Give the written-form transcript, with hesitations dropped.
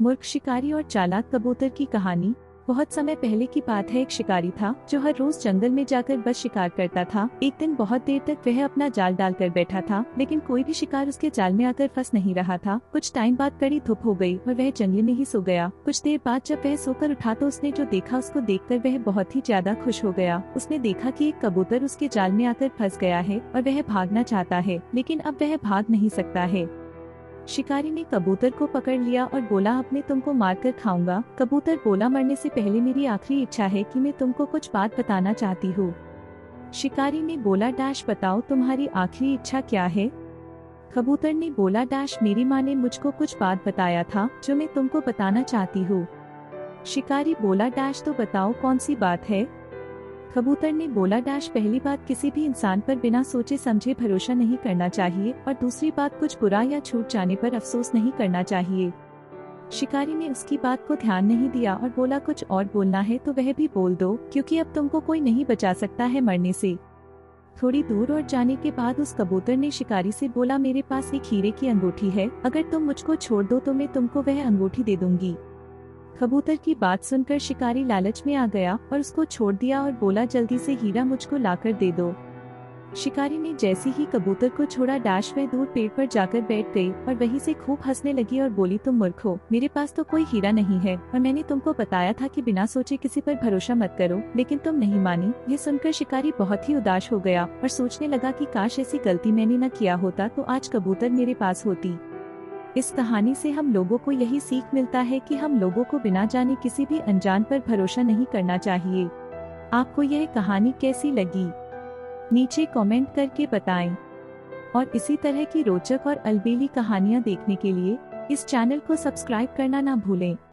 मूर्ख शिकारी और चालाक कबूतर की कहानी। बहुत समय पहले की बात है। एक शिकारी था जो हर रोज जंगल में जाकर बस शिकार करता था। एक दिन बहुत देर तक वह अपना जाल डालकर बैठा था, लेकिन कोई भी शिकार उसके जाल में आकर फंस नहीं रहा था। कुछ टाइम बाद कड़ी धूप हो गई और वह जंगल में ही सो गया। कुछ देर बाद जब वह सोकर उठा तो उसने जो देखा उसको देखकर वह बहुत ही ज्यादा खुश हो गया। उसने देखा कि एक कबूतर उसके जाल में आकर फंस गया है और वह भागना चाहता है, लेकिन अब वह भाग नहीं सकता है। शिकारी ने कबूतर को पकड़ लिया और बोला, अब मैं तुमको मारकर खाऊंगा। कबूतर बोला, मरने से पहले मेरी आखिरी इच्छा है कि मैं तुमको कुछ बात बताना चाहती हूँ। शिकारी ने बोला, डैश बताओ तुम्हारी आखिरी इच्छा क्या है। कबूतर ने बोला, डैश मेरी माँ ने मुझको कुछ बात बताया था जो मैं तुमको बताना चाहती हूँ। शिकारी बोला, डैश तो बताओ कौन सी बात है। कबूतर ने बोला, डैश पहली बात, किसी भी इंसान पर बिना सोचे समझे भरोसा नहीं करना चाहिए, और दूसरी बात, कुछ बुरा या छूट जाने पर अफसोस नहीं करना चाहिए। शिकारी ने उसकी बात को ध्यान नहीं दिया और बोला, कुछ और बोलना है तो वह भी बोल दो, क्योंकि अब तुमको कोई नहीं बचा सकता है मरने से। थोड़ी दूर और जाने के बाद उस कबूतर ने शिकारी से बोला, मेरे पास एक हीरे की अंगूठी है, अगर तुम मुझको छोड़ दो तो मैं तुमको वह अंगूठी दे दूंगी। कबूतर की बात सुनकर शिकारी लालच में आ गया और उसको छोड़ दिया और बोला, जल्दी से हीरा मुझको लाकर दे दो। शिकारी ने जैसे ही कबूतर को छोड़ा, डैश वह दूर पेड़ पर जाकर बैठ गई और वहीं से खूब हंसने लगी और बोली, तुम मूर्ख हो, मेरे पास तो कोई हीरा नहीं है और मैंने तुमको बताया था कि बिना सोचे किसी पर भरोसा मत करो, लेकिन तुम नहीं मानी। ये सुनकर शिकारी बहुत ही उदास हो गया और सोचने लगा कि काश ऐसी गलती मैंने न किया होता तो आज कबूतर मेरे पास होती। इस कहानी से हम लोगों को यही सीख मिलता है कि हम लोगों को बिना जाने किसी भी अनजान पर भरोसा नहीं करना चाहिए। आपको यह कहानी कैसी लगी, नीचे कमेंट करके बताएं। और इसी तरह की रोचक और अलबेली कहानियाँ देखने के लिए इस चैनल को सब्सक्राइब करना ना भूलें।